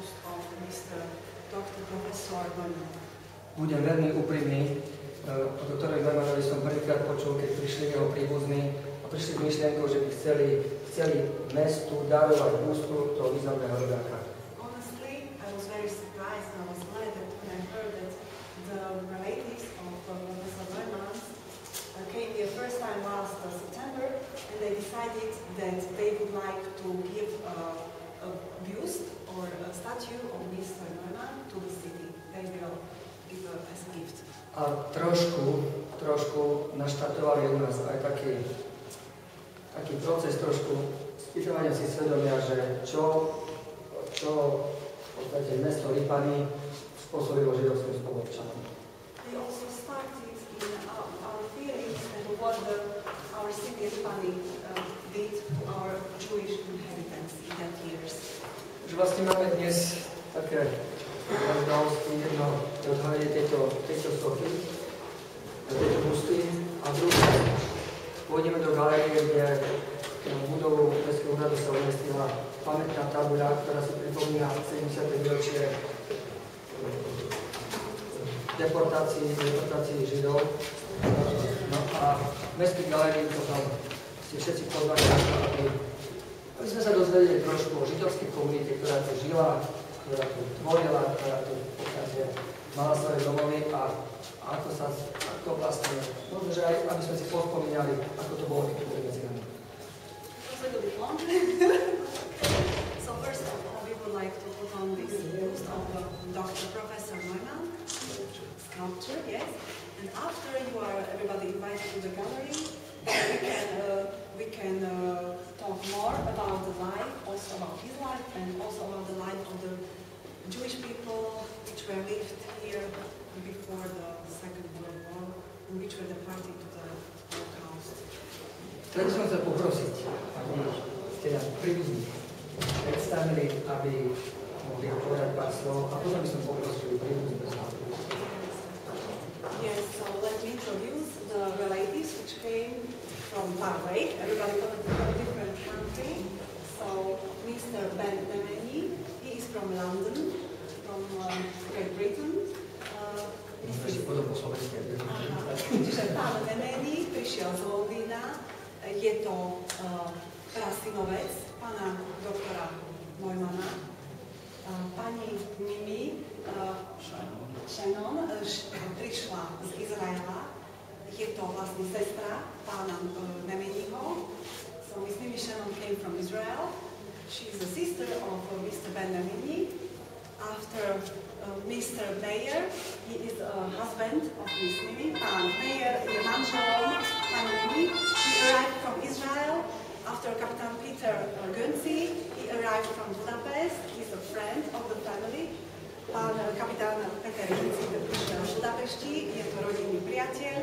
host of Mr. Dr. Professor Neumann. Budem veľmi úprimný. O doktorovi Neumannovi som prvýkrát počul, keď prišli jeho príbuzní a prišli s myšlienkou, že by chceli mestu darovať ústu toho významného rodáka. Honestly, I was very surprised and I was glad that when I heard that the relatives of Professor Neumann came here first time last September, and they decided that they would like to give a bust or a statue of Mr. Neumann to the city. They will give as a gift. A trošku naštartovali u nás aj taký proces trošku spýtovania si svedomia, že čo v podstate mesto Lipany spôsobilo židovským spoločanom. They also started in our feelings and what our city Lipany did to our Jewish inhabitants in that years. Že vlastne máme dnes také udalosti, jedno odhalenie tejto sochy, tejto busty a druhé. Pôjdeme do galérie, kde budovu Mestského úradu sa umiestnila pamätná tabuľa, ktorá si pripomína 70. výročie deportácii Židov. No a v Mestskej galérii potom ste všetci pozvali, aby sme sa dozvedeli trošku o židovskej komunite, ktorá tu žila, ktorá tu tvorila, ktorá tu v podstate mala svoje domovy a ako vlastne, možno, že aj, aby sme si pospomínali, ako to bolo tu medzi nami. So first of all, we would like to put on this bust of Dr. Professor Neumann sculpture, yes. And after you are everybody invited to the gallery, we can talk more about the life, also about his life, and also about the life of the Jewish people which were lived here before the Second World War, and which were deported to the Holocaust. Chcel som sa poprosiť, aby ste nám príbuzní predstavili, aby mohli povedať pár slov, a potom by som poprosil príbuzní bez nás. Yes, so let me introduce the relatives which came from far away. Everybody from a different country. So Mr. Ben Nemeni, he is from London, from Great Britain. Čiže pán Nemeni prišiel z Londýna. Je to prasinovec pána doktora Neumanna. Pani Mimi Shannon prišla z Izraela. Je to vlastne sestra pána Nemeniho. So Miss Mimi Shannon came from Israel. She is the sister of Mr. Ben Nemeni. After Mr. Meyer, he is a husband of Miss Mimi. Pán Meyer je manželom pani Mimi. He arrived from Israel. After Captain Peter Gunzi, he arrived from Budapest. He is a friend of the family. Pán kapitán Peter Gunzi prišiel z Budapešti. Je to rodinný priateľ.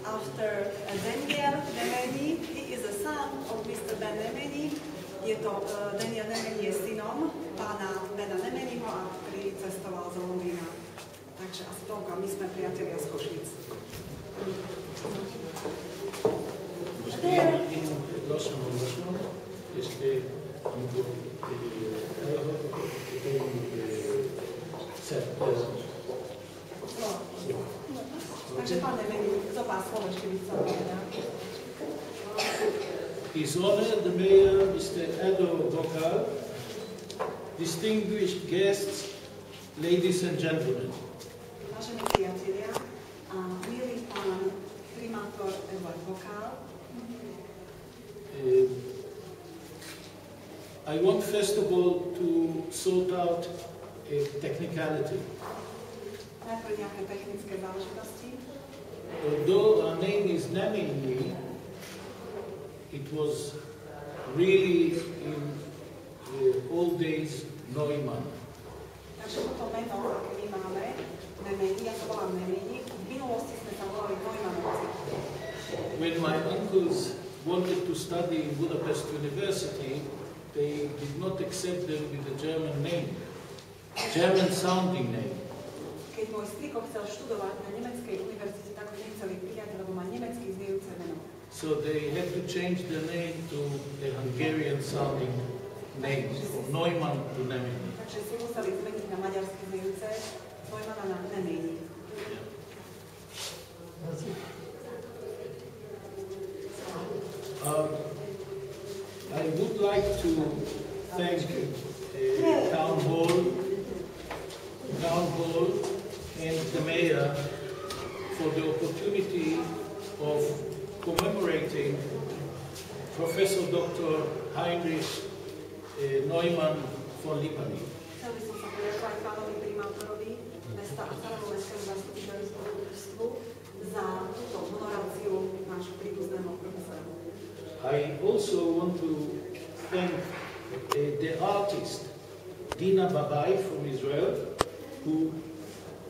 After Daniel Nemeni, he is a son of Mr. Ben Nemeni. Je to Daniel Nemeni je synom pána Bena Nemeniho, ktorý cestoval z Londýna. Takže asi toľko, my sme priatelia z Košíc. Takže pán Nemeni, zo pár slov ešte by chcel povedať. His Honor the Mayor, Mr. Edo Gokal, distinguished guests, ladies and gentlemen. Vážení priatelia, a milý pán primátor Edo Gokal, I want first of all to sort out a technicality. Najprv nejaké technické záležitosti. Although our name is Nemeni, it was really in the old days Neumann. Takže toto meno, aké my máme, Nemeni, ja sa volám Nemeni, v minulosti sme sa volali Neumannovci. When my uncles wanted to study in Budapest University, they did not accept them with a German name, German sounding name. Keď môj striko chcel študovať na nemeckej univerzite, tak ho nechceli prijať, lebo má nemecký znejúce meno. So they had to change the name to a Hungarian sounding name, from Neumann to Nemeny. Takže si museli zmeniť na maďarské znejúce Neumanna na Nemeny. I would like to thank Town Hall and the Mayor for the opportunity of commemorating Professor Dr. Heinrich Neumann von Lipany. Chcel by som sa poďakovať pánovi primátorovi mesta a celému mestskému zastupiteľstvu za túto honoráciu nášho príbuzného profesora. I also want to thank the artist Dina Babai from Israel, who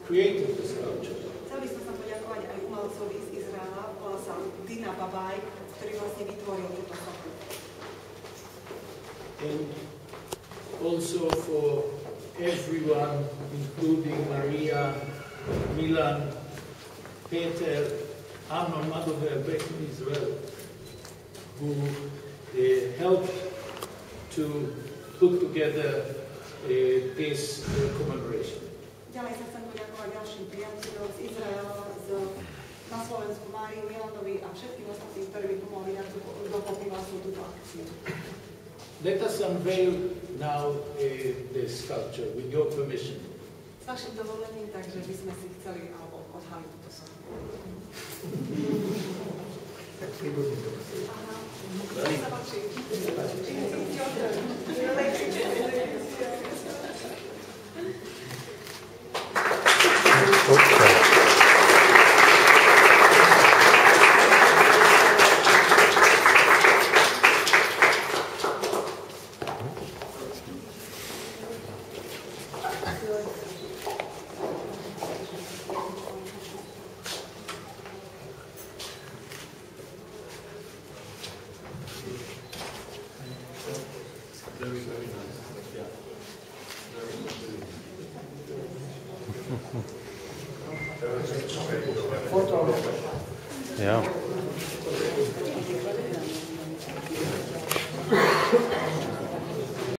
created the sculpture. Chcel by som sa poďakovať aj umelcovi z Izraela, volá sa Dina Babai, ktorý vlastne vytvoril túto sochu. And also for everyone, including Maria, Milan, Peter, Anna Madover back in Israel, who helped to put together this commemoration. Ďalej sa chcem poďakovať ďalším priateľom z Izraela, na Slovensku, Máriu, Milanovi a všetkým ostatným, ktorí by pomohli dať dokopy vlastnú túto akciu. Let us unveil now the sculpture with your permission. S vašim dovolením, takže by sme si chceli alebo odhaliť túto sochu. Aha, sa páči. Very, very nice. Yeah. Very nice. Foto. Ja.